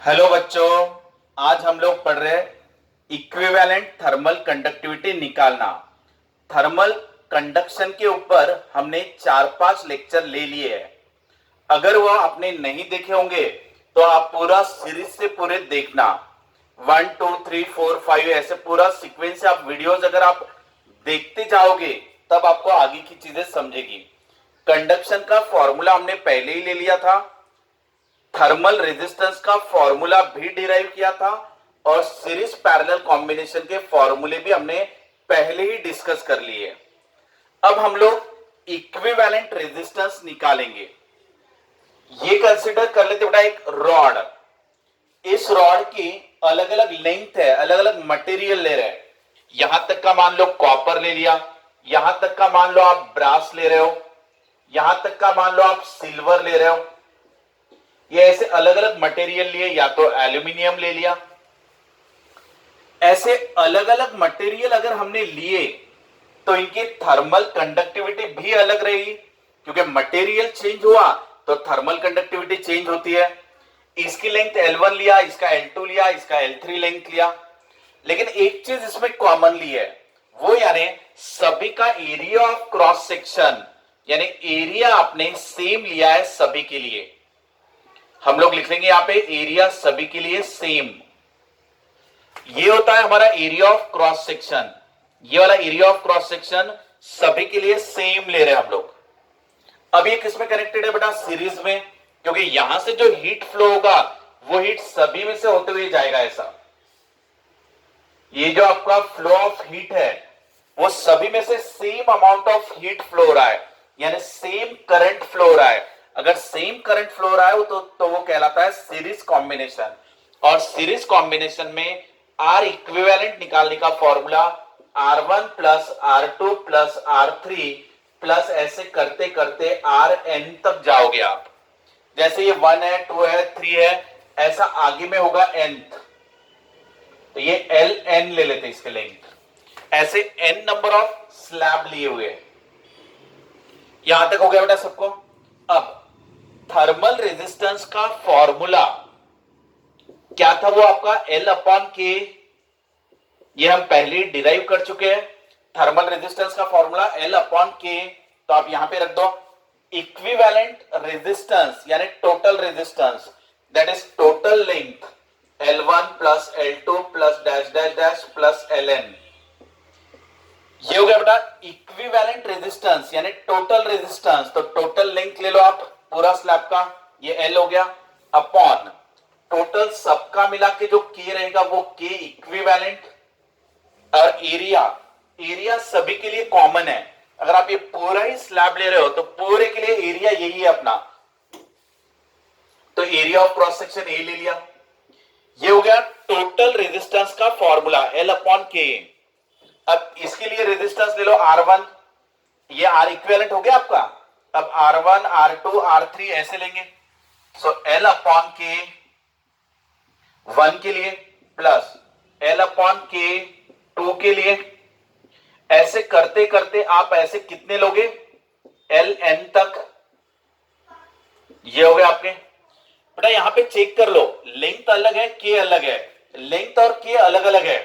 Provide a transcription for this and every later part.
Hello बच्चों, आज हम लोग पढ़ रहे हैं इक्विवेलेंट थर्मल कंडक्टिविटी निकालना। थर्मल कंडक्शन के ऊपर हमने 4-5 लेक्चर ले लिए हैं। अगर वह आपने नहीं देखे होंगे तो आप पूरा सीरीज से पूरे देखना। 1 2 3 4 5 ऐसे पूरा सीक्वेंस से आप वीडियोस अगर आप देखते जाओगे तब आपको आगे की चीजें समझेगी। कंडक्शन का फॉर्मूला हमने पहले ही ले लिया था, थर्मल रेजिस्टेंस का फॉर्मूला भी डिराइव किया था और सीरीज पैरेलल कॉम्बिनेशन के फॉर्मूले भी हमने पहले ही डिस्कस कर लिए। अब हम लोग इक्विवेलेंट रेजिस्टेंस निकालेंगे। ये कंसिडर कर लेते बेटा एक रॉड। इस रॉड की अलग अलग लेंथ है, अलग अलग मटेरियल ले रहे हैं। यहां तक का मान लो कॉपर ले लिया, यहां तक का मान लो आप ब्रास ले रहे हो, यहां तक का मान लो आप सिल्वर ले रहे हो। ये ऐसे अलग अलग मटेरियल लिए, या तो एल्यूमिनियम ले लिया। ऐसे अलग अलग मटेरियल अगर हमने लिए तो इनकी थर्मल कंडक्टिविटी भी अलग रहेगी, क्योंकि मटेरियल चेंज हुआ तो थर्मल कंडक्टिविटी चेंज होती है। इसकी लेंथ L1 लिया, इसका L2 लिया, इसका L3 लेंथ लिया, लेकिन एक चीज इसमें कॉमनली है, वो यानी सभी का एरिया ऑफ क्रॉस सेक्शन यानी एरिया आपने सेम लिया है सभी के लिए। हम लोग लिख लेंगे यहां पे एरिया सभी के लिए सेम। ये होता है हमारा एरिया ऑफ क्रॉस सेक्शन। ये वाला एरिया ऑफ क्रॉस सेक्शन सभी के लिए सेम ले रहे हैं हम लोग। अब ये किसमें कनेक्टेड है बेटा? सीरीज में, क्योंकि यहां से जो हीट फ्लो होगा वो हीट सभी में से होते हुए जाएगा। ऐसा ये जो आपका फ्लो ऑफ हीट है वो सभी में से same amount of heat flow हो रहा है, यानी सेम करंट फ्लो हो रहा है। अगर सेम करंट फ्लो हो रहा है तो वो कहलाता है सीरीज कॉम्बिनेशन। और सीरीज कॉम्बिनेशन में आर इक्विवेलेंट निकालने का formula R1 plus R2 plus R3 plus ऐसे करते करते Rn तक जाओगे आप। जैसे ये 1 है, 2 है, 3 है, ऐसा आगे में होगा nth, तो ये Ln ले लेते इसके लेंथ। ऐसे n नंबर ऑफ स्लैब लिए हुए। यहां तक हो गया बेटा सबको। अब थर्मल रेजिस्टेंस का फॉर्मूला क्या था? वो आपका L अपॉन के, ये हम पहले डिराइव कर चुके हैं। थर्मल रेजिस्टेंस का फॉर्मूला L अपॉन के, तो आप यहां पे रख दो। इक्विवेलेंट रेजिस्टेंस यानी total resistance, that is total length L1 plus L2 plus dash dash dash plus Ln। ये हो गया बेटा इक्विवेलेंट रेजिस्टेंस यानी टोटल रेजिस्टेंस। तो टोटल लेंथ ले लो आप पूरा स्लैब का, ये L हो गया, अपॉन टोटल सबका मिला के जो K रहेगा वो K इक्विवेलेंट। और एरिया, एरिया सभी के लिए कॉमन है। अगर आप ये पूरा ही स्लैब ले रहे हो तो पूरे के लिए एरिया यही है अपना, तो area of cross section A ले लिया। ये हो गया टोटल रेजिस्टेंस का फॉर्मूला L अपॉन के। अब इसके लिए रेजिस्टेंस ले लो R1, ये R इक्विवेलेंट हो गया आपका। अब R1 R2 R3 ऐसे लेंगे, सो L अपॉन के 1 के लिए प्लस L अपॉन के 2 के लिए। ऐसे करते करते आप ऐसे कितने लोगे? Ln तक। ये हो गया आपके बेटा। यहां पे चेक कर लो, लेंथ अलग है, के अलग है, लेंथ और के अलग अलग है,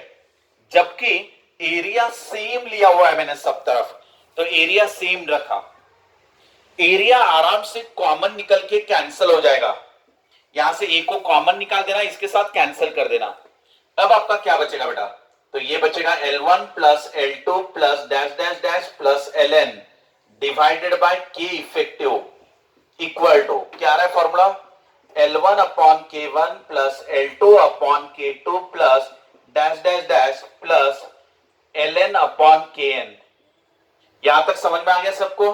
जबकि एरिया सेम लिया हुआ है मैंने सब तरफ, तो एरिया सेम रखा। एरिया आराम से कॉमन निकल के कैंसिल हो जाएगा। यहां से ए को कॉमन निकाल देना, इसके साथ कैंसिल कर देना। अब आपका क्या बचेगा बेटा? तो ये बचेगा L1 plus L2 plus dash dash dash plus Ln divided by के इफेक्टिव इक्वल टू क्या आ रहा है formula? L1 upon K1 plus L2 upon K2 plus dash dash dash plus Ln upon Kn। यहां तक समझ में आ गया सबको?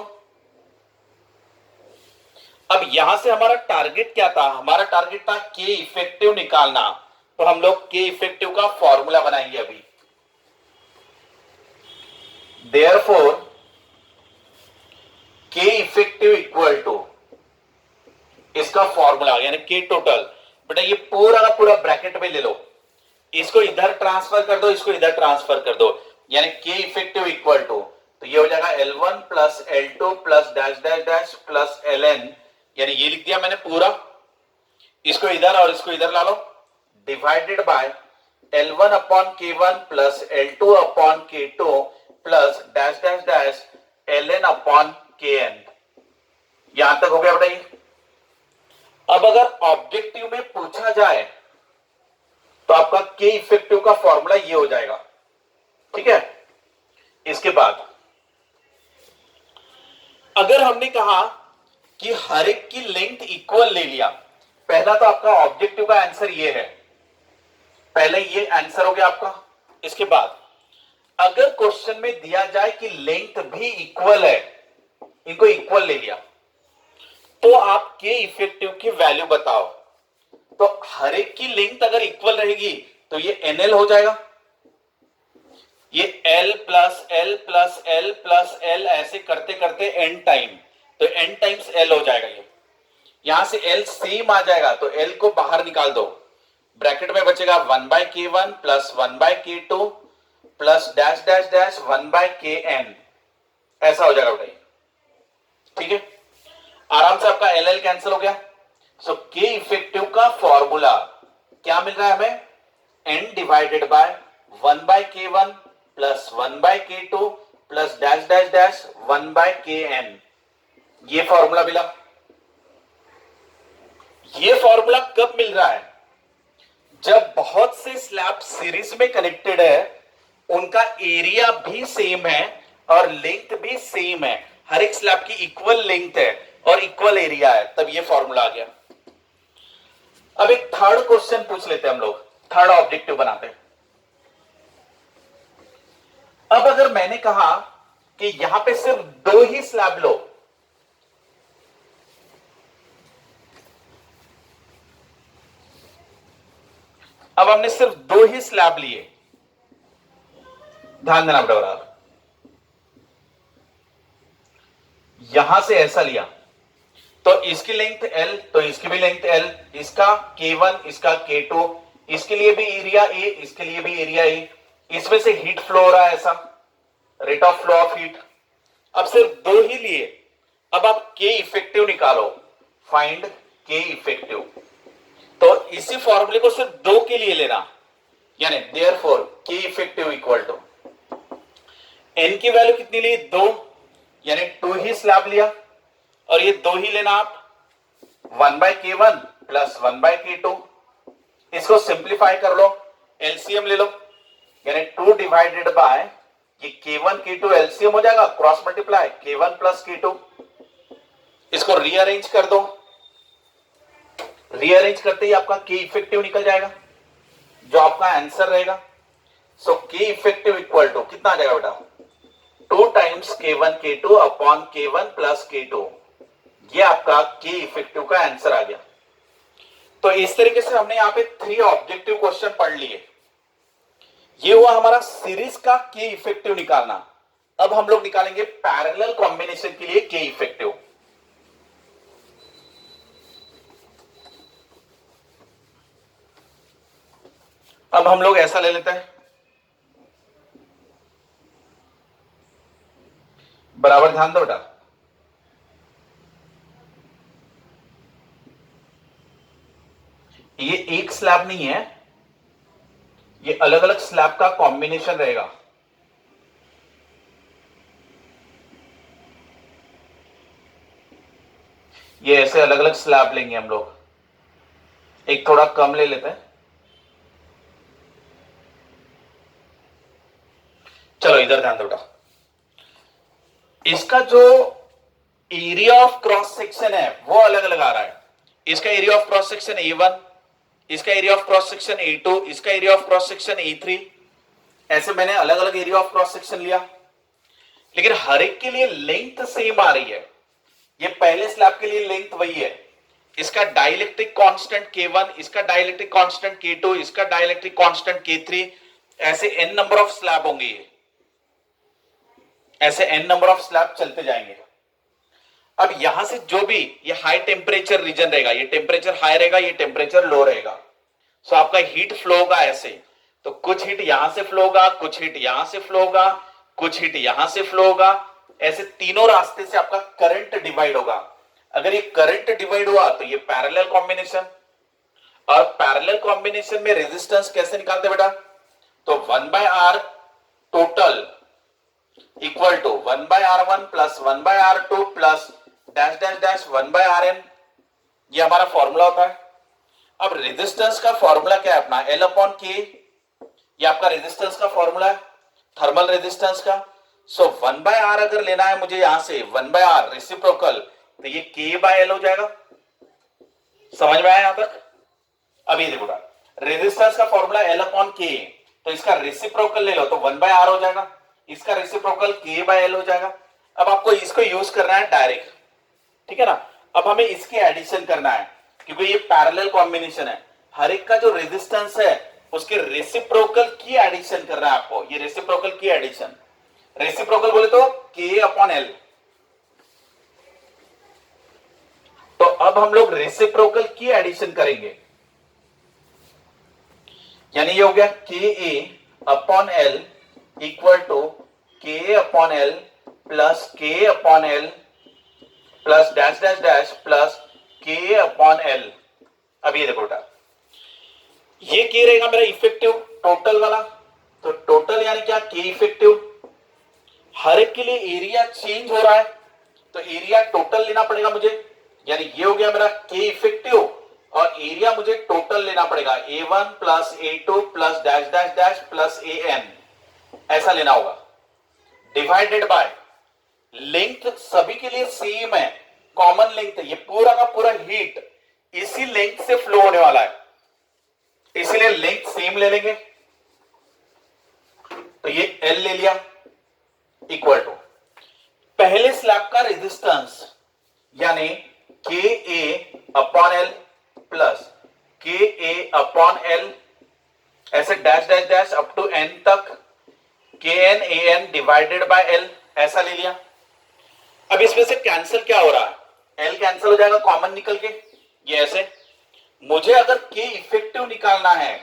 अब यहां से हमारा टारगेट क्या था? हमारा टारगेट था के इफेक्टिव निकालना, तो हम लोग के इफेक्टिव का फॉर्मूला बनाएंगे अभी। देयरफॉर के इफेक्टिव इक्वल टू इसका फॉर्मूला यानी के टोटल। बेटा ये पूरा का पूरा ब्रैकेट में ले लो, इसको इधर ट्रांसफर कर दो, इसको इधर ट्रांसफर कर दो, यानी के इफेक्टिव इक्वल टू, तो ये हो जाएगा L1 plus L2 plus dash dash dash plus Ln, यानी ये लिख दिया मैंने पूरा। इसको इधर और इसको इधर ला लो, divided by L1 upon K1 plus L2 upon K2 plus dash dash dash Ln upon Kn। यहां तक हो गया बताइए। अब अगर ऑब्जेक्टिव में पूछा जाए तो आपका के इफेक्टिव का फॉर्मूला ये हो जाएगा, ठीक है। इसके बाद अगर हमने कहा कि हर एक की लेंथ इक्वल ले लिया, पहला तो आपका ऑब्जेक्टिव का आंसर ये है, पहले ये आंसर हो गया आपका। इसके बाद अगर क्वेश्चन में दिया जाए कि लेंथ भी इक्वल है, इनको इक्वल ले लिया, तो आप के इफेक्टिव की वैल्यू बताओ। तो हर एक की लेंथ अगर इक्वल रहेगी तो ये NL हो जाएगा, ये L plus L plus L plus L ऐसे करते करते N टाइम, तो N टाइम्स L हो जाएगा। ये यहां से L सेम आ जाएगा तो L को बाहर निकाल दो, ब्रैकेट में बचेगा 1/K1 plus 1/K2 plus dash dash dash 1/Kn, ऐसा हो जाएगा बताइए, ठीक है। आराम से आपका LL कैंसिल हो गया। सो के इफेक्टिव का फॉर्मूला क्या मिल रहा है हमें, N divided by 1/K1 plus 1/K2 plus dash dash dash 1/Kn, ये फॉर्मूला मिला। ये फॉर्मूला कब मिल रहा है, जब बहुत से स्लैब सीरीज में कनेक्टेड है, उनका एरिया भी सेम है और लेंथ भी सेम है, हर एक स्लैब की इक्वल लेंथ है और इक्वल एरिया है, तब ये फॉर्मूला आ गया। अब एक थर्ड क्वेश्चन पूछ लेते हैं हम लोग, थर्ड ऑब्जेक्टिव बनाते हैं। अब अगर मैंने कहा कि यहां पे सिर्फ 2 ही स्लैब लो, अब हमने सिर्फ 2 ही स्लैब लिए, ध्यान देना बेटा, यहां से ऐसा लिया तो इसकी लेंथ L तो इसकी भी लेंथ L, इसका K1 इसका K2, इसके लिए भी एरिया A इसके लिए भी एरिया A, इसमें से हीट फ्लो हो रहा है ऐसा, rate of flow of heat. अब सिर्फ 2 ही लिए, अब आप के इफेक्टिव निकालो, फाइंड के इफेक्टिव। तो इसी फॉर्मूले को सिर्फ 2 के लिए लेना, यानी देयरफॉर के इफेक्टिव इक्वल टू N की वैल्यू कितनी ली, 2, यानी 2 ही स्लैब लिया, और ये 2 ही लेना आप, 1/K1 प्लस 1/K2, इसको सिंप्लीफाई कर लो, एलसीएम ले लो, यानी 2 डिवाइडेड बाय ये K1 K2 एलसीएम हो जाएगा, cross multiply K1 plus K2, इसको रीअरेंज कर दो, रीअरेंज करते ही आपका के इफेक्टिव निकल जाएगा, जो आपका आंसर रहेगा। सो के इफेक्टिव इक्वल टू कितना आ जाएगा बेटा, 2 times K1 K2 upon K1 plus K2, ये आपका के इफेक्टिव का आंसर आ गया। तो इस तरीके से हमने यहां पे 3 ऑब्जेक्टिव क्वेश्चन पढ़ लिए। ये हुआ हमारा सीरीज का के इफेक्टिव निकालना। अब हम लोग निकालेंगे पैरेलल कॉम्बिनेशन के लिए के इफेक्टिव। अब हम लोग ऐसा ले लेते हैं, बराबर ध्यान दो बेटा, ये एक स्लैब नहीं है, ये अलग अलग स्लैब का कॉम्बिनेशन रहेगा। ये ऐसे अलग अलग स्लैब लेंगे हम लोग, एक थोड़ा कम ले लेते हैं। चलो इधर ध्यान दो बेटा, इसका जो एरिया ऑफ क्रॉस सेक्शन है वो अलग अलग आ रहा है। इसका area of cross section A1, इसका area of cross section A2, इसका area of cross section A3, ऐसे मैंने अलग अलग एरिया ऑफ क्रॉस सेक्शन लिया, लेकिन हर एक के लिए लेंथ सेम आ रही है। ये पहले स्लैब के लिए लेंथ वही है, इसका डाइलेक्ट्रिक कांस्टेंट K1, इसका डाइलेक्ट्रिक कांस्टेंट K2, इसका डाइलेक्ट्रिक कांस्टेंट K3, ऐसे n नंबर ऑफ स्लैब होंगे, ये ऐसे n नंबर ऑफ स्लैब चलते जाएंगे। अब यहां से जो भी ये हाई टेम्परेचर रीजन रहेगा, ये टेम्परेचर हाई रहेगा, ये टेम्परेचर लो रहेगा, सो आपका हीट फ्लो होगा ऐसे, तो कुछ हीट यहां से फ्लो होगा, कुछ हीट यहां से फ्लो होगा, कुछ हीट यहां से फ्लो होगा, ऐसे तीनों रास्ते से आपका करंट डिवाइड होगा। अगर ये करंट डिवाइड हुआ तो ये पैरेलल कॉम्बिनेशन, और पैरेलल कॉम्बिनेशन में रेजिस्टेंस कैसे निकालते बेटा? तो 1/r total equal to 1/r1 plus 1/r2 plus dash dash dash 1/rn, ये हमारा फॉर्मूला होता है। अब रेजिस्टेंस का फॉर्मूला क्या है अपना? L अपॉन के, ये आपका रेजिस्टेंस का फॉर्मूला है, थर्मल रेजिस्टेंस का। सो 1/r अगर लेना है मुझे यहां से 1/r रेसिप्रोकल, तो ये k/l हो जाएगा। समझ में आया यहां तक? अब ये देखो रेजिस्टेंस का फॉर्मूला L अपॉन के, तो इसका रेसिप्रोकल ले लो तो 1/r हो जाएगा, इसका रेसिप्रोकल k/l हो जाएगा। अब आपको इसको यूज करना है डायरेक्ट, ठीक है ना? अब हमें इसकी एडिशन करना है क्योंकि ये पैरेलल कॉम्बिनेशन है, हर एक का जो रेजिस्टेंस है उसके रेसिप्रोकल की एडिशन करना है आपको। ये रेसिप्रोकल की एडिशन, रेसिप्रोकल बोले तो k अपॉन l। तो अब हम लोग रेसिप्रोकल की एडिशन करेंगे, यानी ये हो गया ka upon l equal to k upon l plus k upon l plus dash dash dash plus k upon l। अब ये देखो बेटा, ये k रहेगा मेरा इफेक्टिव टोटल वाला, तो टोटल यानी क्या? k effective. हर एक के लिए एरिया चेंज हो रहा है तो एरिया टोटल लेना पड़ेगा मुझे, यानी ये हो गया मेरा k इफेक्टिव और एरिया मुझे टोटल लेना पड़ेगा a1 plus a2 plus dash dash dash plus an, ऐसा लेना होगा। डिवाइडेड बाय लेंथ सभी के लिए सेम है, कॉमन लेंथ है, ये पूरा का पूरा हीट इसी लेंथ से फ्लो होने वाला है, इसलिए लेंथ सेम ले लेंगे। तो ये L ले लिया इक्वल टू पहले स्लैब का रेजिस्टेंस यानी ka upon l plus ka upon l, ऐसे dash dash dash up to n तक kn an divided by l, ऐसा ले लिया। अब इसमें से कैंसिल क्या हो रहा है? l कैंसिल हो जाएगा कॉमन निकल के, ये ऐसे। मुझे अगर k इफेक्टिव निकालना है,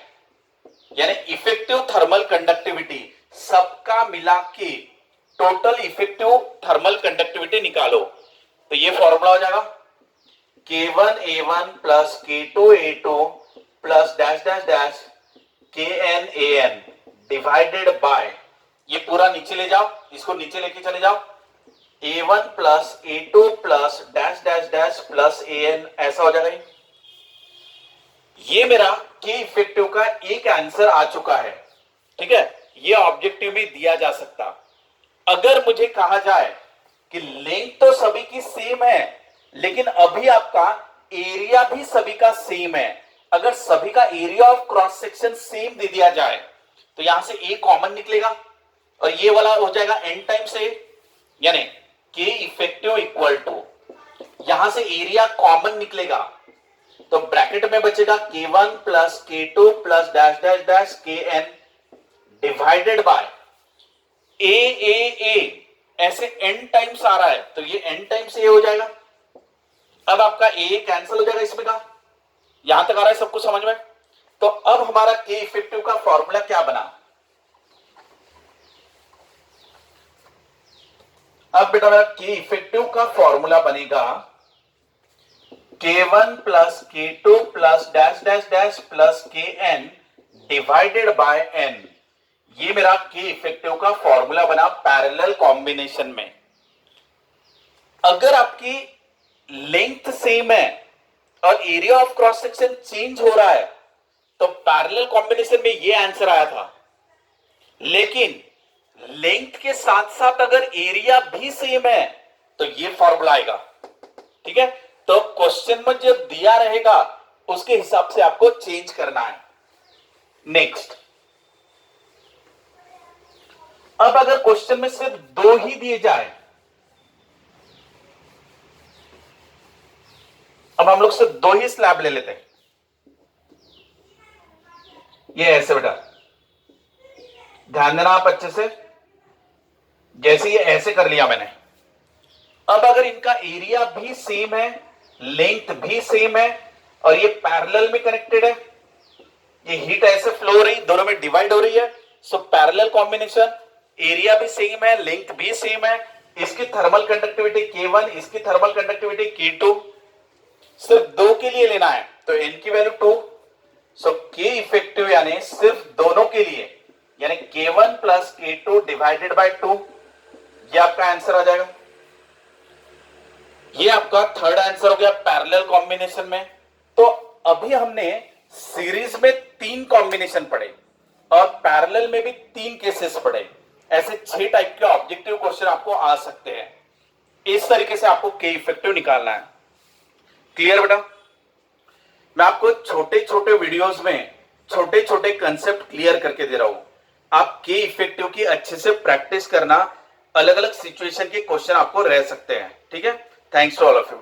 यानी इफेक्टिव थर्मल कंडक्टिविटी, सबका मिला के टोटल इफेक्टिव थर्मल कंडक्टिविटी निकालो, तो ये फॉर्मूला हो जाएगा k1a1 plus k2a2 plus dash dash dash knan divided by, ये पूरा नीचे ले जाओ, इसको नीचे लेके चले जाओ, a1 plus a2 plus dash dash dash plus an, ऐसा हो जाएगा। ये मेरा k इफेक्टिव का एक आंसर आ चुका है, ठीक है? ये ऑब्जेक्टिव में दिया जा सकता। अगर मुझे कहा जाए कि लेंथ तो सभी की सेम है लेकिन अभी आपका एरिया भी सभी का सेम है, अगर सभी का area of cross section same दे दिया जाए तो यहां से a कॉमन निकलेगा और ये वाला हो जाएगा n टाइम्स a, यानी k इफेक्टिव इक्वल टू यहां से एरिया कॉमन निकलेगा तो ब्रैकेट में बचेगा k1 plus k2 plus dash dash dash kn divided by a ऐसे n टाइम्स आ रहा है तो ये n टाइम्स a हो जाएगा। अब आपका a कैंसिल हो जाएगा इसमें का, यहां तक आ रहा है सबको समझ में? तो अब हमारा k इफेक्टिव का फॉर्मूला क्या बना? अब बेटा मेरा k इफेक्टिव का फॉर्मूला बनेगा k1 plus k2 plus dash dash dash plus kn divided by n, ये मेरा k इफेक्टिव का फॉर्मूला बना पैरेलल कॉम्बिनेशन में। अगर आपकी लेंथ सेम है और area of cross section change हो रहा है तो पैरेलल कॉम्बिनेशन में ये आंसर आया था, लेकिन लेंथ के साथ साथ अगर एरिया भी सेम है तो ये फॉर्मूला आएगा, ठीक है? तो क्वेश्चन में जब दिया रहेगा उसके हिसाब से आपको चेंज करना है। नेक्स्ट, अब अगर क्वेश्चन में सिर्फ दो ही दिए जाए, अब हम लोग सिर्फ दो ही स्लैब ले लेते हैं, ये ऐसे बेटा ध्यान देना आप अच्छे से, जैसे ये ऐसे कर लिया मैंने। अब अगर इनका एरिया भी सेम है, लेंथ भी सेम है और ये पैरेलल में कनेक्टेड है, ये हीट ऐसे फ्लो हो रही, दोनों में डिवाइड हो रही है, सो पैरेलल कॉम्बिनेशन, एरिया भी सेम है, लेंथ भी सेम है, इसकी थर्मल कंडक्टिविटी k1, इसकी थर्मल कंडक्टिविटी k2, सिर्फ दो के लिए लेना है तो n की वैल्यू 2, सो के इफेक्टिव यानी सिर्फ दोनों के लिए, यानी K1 plus K2 divided by 2, ये आपका आंसर आ जाएगा। ये आपका थर्ड आंसर हो गया पैरेलल कॉम्बिनेशन में। तो अभी हमने सीरीज में 3 कॉम्बिनेशन पढ़े और पैरेलल में भी 3 केसेस पढ़े। ऐसे 6 टाइप के ऑब्जेक्टिव क्वेश्चन आपको आ सकते हैं। इस तरीके से आपको के इफेक्टिव निकालना है। क्लियर बेटा? मैं आपको छोटे छोटे वीडियोस में छोटे छोटे कंसेप्ट क्लियर करके दे रहा हूं। आप के इफेक्टिव की अच्छे से प्रैक्टिस करना, अलग अलग सिचुएशन के क्वेश्चन आपको रह सकते हैं। ठीक है? Thanks to all of you.